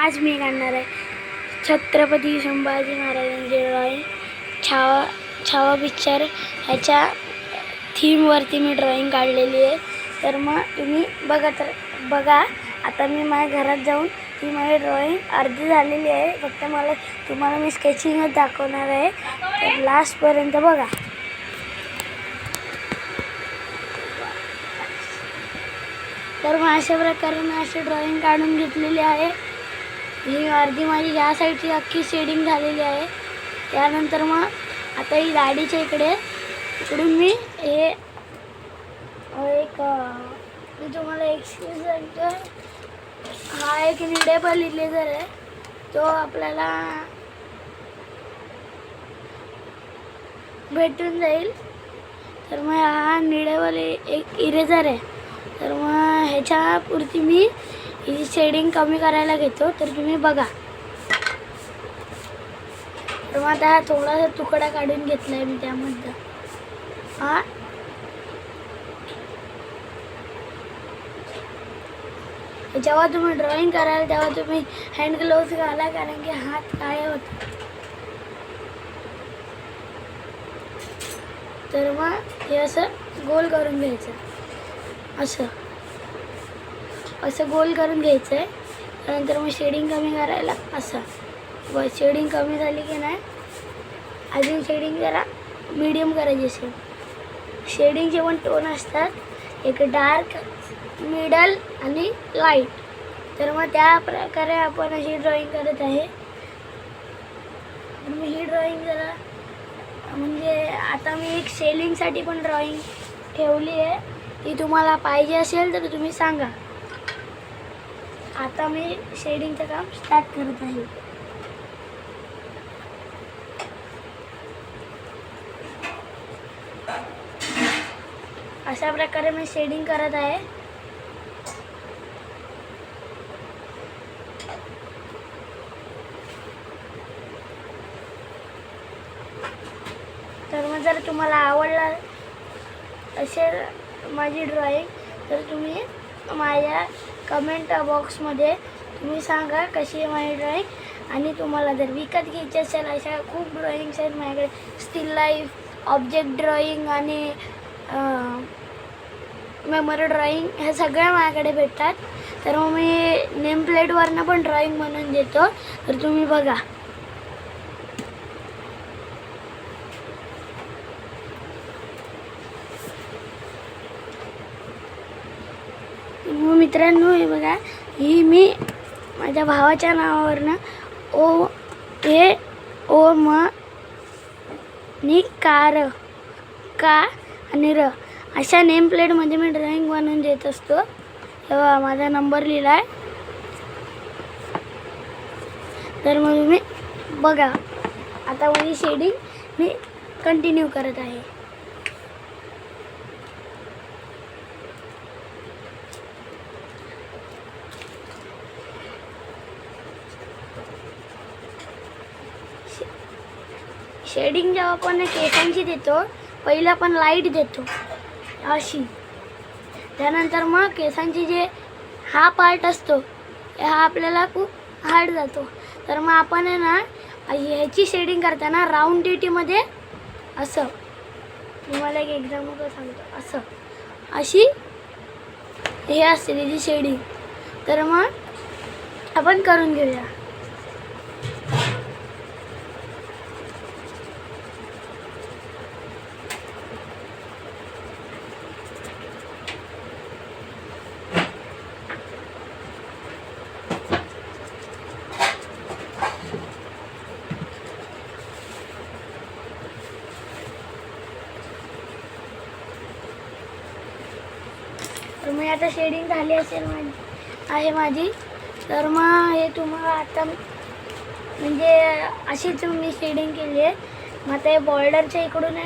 आज मी काढणार आहे छत्रपती संभाजी महाराजांचे ड्रॉइंग. छावा पिक्चर ह्याच्या थीमवरती मी ड्रॉइंग काढलेली आहे. तर मग तुम्ही बघा. आता मी माझ्या घरात जाऊन ती माझी ड्रॉइंग अर्धी झालेली आहे. फक्त तुम्हाला मी स्केचिंगच दाखवणार आहे. तर लास्टपर्यंत बघा. तर मग अशा प्रकारे मी अशी ड्रॉइंग काढून घेतलेली आहे. ही अर्धी माझी या साईडची अख्खी शेडिंग झालेली आहे. त्यानंतर मग आता ही गाडीच्या इकडून मी हे मी तुम्हाला एक्सक्यूज सांगतो. हा एक निडेबल इरेजर आहे. तो आपल्याला भेटून जाईल. तर मग हा निडेबल एक इरेजर आहे. तर मग ह्याच्यापुरती मी ही शेडिंग कमी करायला घेतो. तर तुम्ही बघा. तर मग आता थोडासा तुकडा काढून घेतला आहे मी त्यामध्ये. जेव्हा तुम्ही ड्रॉइंग कराल तेव्हा तुम्ही हँड ग्लोव्ज घाला, कारण की हात काळे होतात. तर मग हे असं गोल करून घ्यायचं. असं गोल करून घ्यायचं आहे. त्यानंतर मग शेडिंग कमी करायला असं शेडिंग कमी झाली की नाही, अजून शेडिंग जरा मीडियम करायची असेल. शेडिंगचे पण टोन असतात, एक डार्क, मिडल आणि लाईट. तर मग त्या प्रकारे आपण अशी ड्रॉइंग करत आहे. मी ही ड्रॉइंग जरा म्हणजे आता मी एक सेलिंगसाठी पण ड्रॉइंग ठेवली आहे. ती तुम्हाला पाहिजे असेल तर तुम्ही सांगा. आता मी शेडिंगचं काम स्टार्ट करत आहे. अशा प्रकारे मी शेडिंग करत आहे. तर मग जर तुम्हाला आवडला असेल माझी ड्रॉइंग तर तुम्ही माझ्या कमेंट बॉक्समध्ये तुम्ही सांगा कशी आहे माझी ड्रॉइंग. आणि तुम्हाला जर विकत घ्यायची असेल अशा खूप ड्रॉइंग्स आहेत माझ्याकडे. स्टिल लाईफ, ऑब्जेक्ट ड्रॉइंग आणि मेमरी ड्रॉइंग ह्या सगळ्या माझ्याकडे भेटतात. तर मग मी नेमप्लेटवरनं पण ड्रॉइंग बनवून देतो. तर तुम्ही बघा. मित्रांनो हे बघा, ही मी माझ्या भावाच्या नावावरनं ओ म नि का आणि र अशा नेम प्लेटमध्ये मी ड्रॉइंग बनवून देत असतो. तेव्हा माझा नंबर लिहिला आहे. तर मग तुम्ही बघा. आता माझी शेडिंग मी कंटिन्यू करत आहे. शेडिंग जेव्हा आपण केसांची देतो, पहिला आपण लाईट देतो अशी. त्यानंतर मग केसांची जे हा पार्ट असतो हा आपल्याला खूप हार्ड जातो. तर मग आपण आहे ना ह्याची शेडिंग करताना राऊंड टीटीमध्ये असं, तुम्हाला एक एक्झाम्पल सांगतो. अशी हे असते त्याची शेडिंग. तर मग आपण करून घेऊया. तर मग आता शेडिंग झाली असेल माझी. तर मग हे तुम्हाला आता म्हणजे अशीच मी शेडिंग केली आहे. मग आता हे बॉर्डरच्या इकडून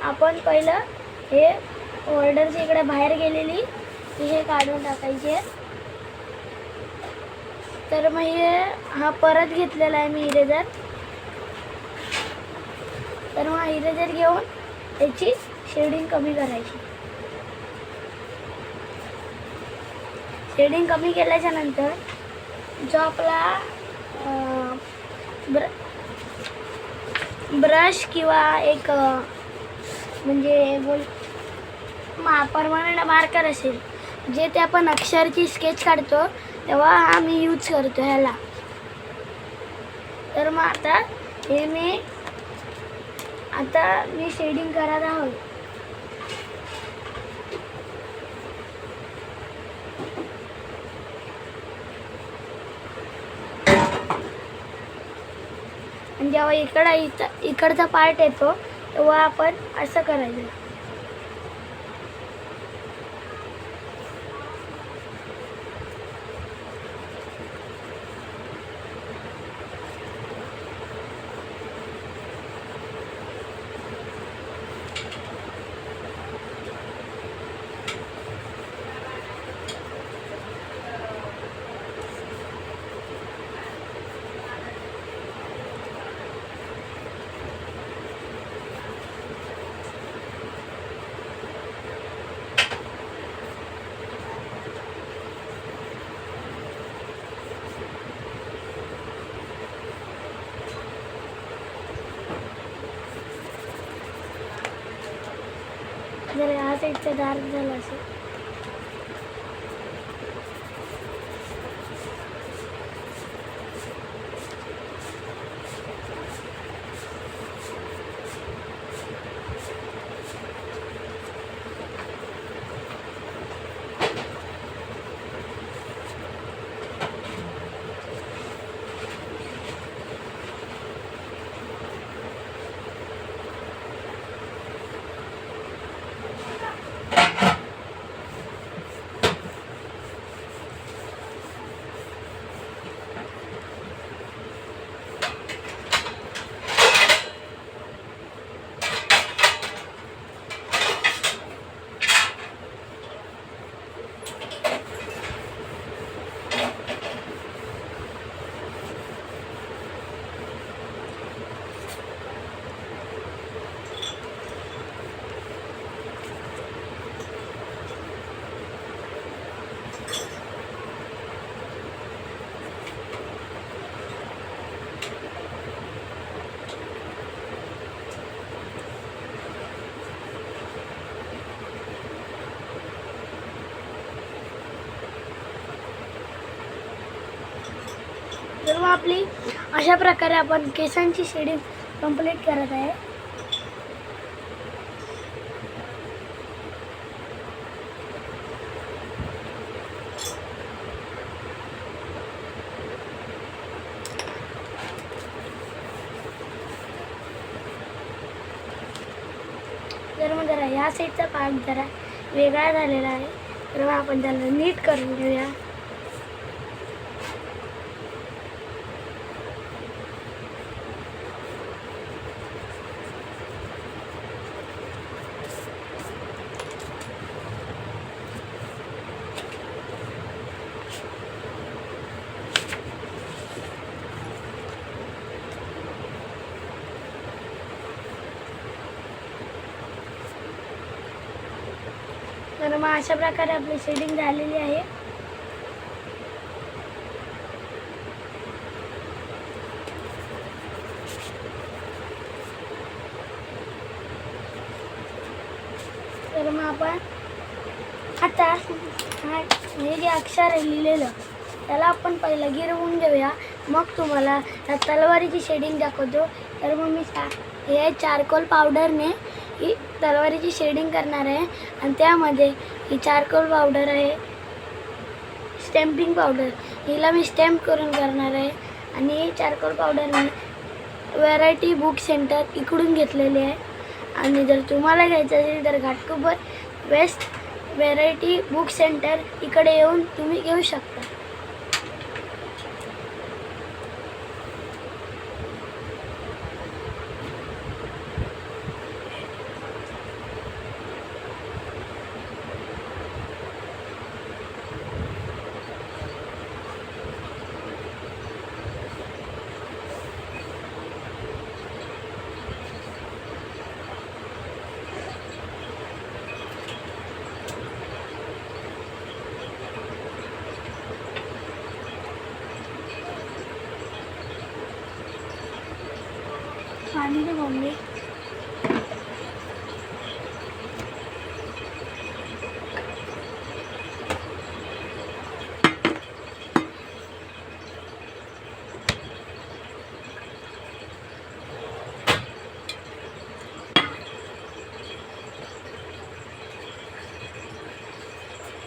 आपण पहिलं हे बॉर्डरच्या इकडे बाहेर गेलेली हे काढून टाकायचे. तर मग हा परत घेतलेला आहे मी इरेजर. तर मग इरेजर घेऊन त्याची शेडिंग कमी करायची. शेडिंग कमी केल्याच्या नंतर जो आपला ब्रश किंवा एक म्हणजे परमनंट मार्कर असेल जे ते आपण अक्षरची स्केच काढतो तेव्हा हा मी यूज करतो ह्याला. तर मग आता मी शेडिंग करत आहोत. आणि जेव्हा इकडचा पार्ट येतो तेव्हा आपण असं करायचं. जर ह्या साईडचं डार्क झालं असेल तर मग आपली अशा प्रकारे आपण केसांची शेडिंग कंप्लीट करत आहे. तर मग जरा ह्या साईडचा पार्ट जरा वेगळा झालेला आहे तर मग आपण त्याला नीट करून घेऊया. तर मग अशा प्रकारे आपली शेडिंग झालेली आहे. तर मग आपण आता हे जे अक्षर आहे लिहिलेलं त्याला आपण पहिलं गिरवून घेऊया मग तुम्हाला त्या तलवारीची शेडिंग दाखवतो. तर मग मी हे चारकोल पावडरने ही तलवारीची शेडिंग करणार आहे आणि त्यामध्ये ही चारकोल पावडर आहे स्टॅम्पिंग पावडर हिला मी स्टॅम्प करून करणार आहे. आणि ही चारकोल पावडर मी व्हरायटी बुक सेंटर इकडून घेतलेली आहे. आणि जर तुम्हाला घ्यायचं असेल तर Ghatkopar west variety book centre इकडे येऊन तुम्ही घेऊ शकता. पाणी दे मम्मी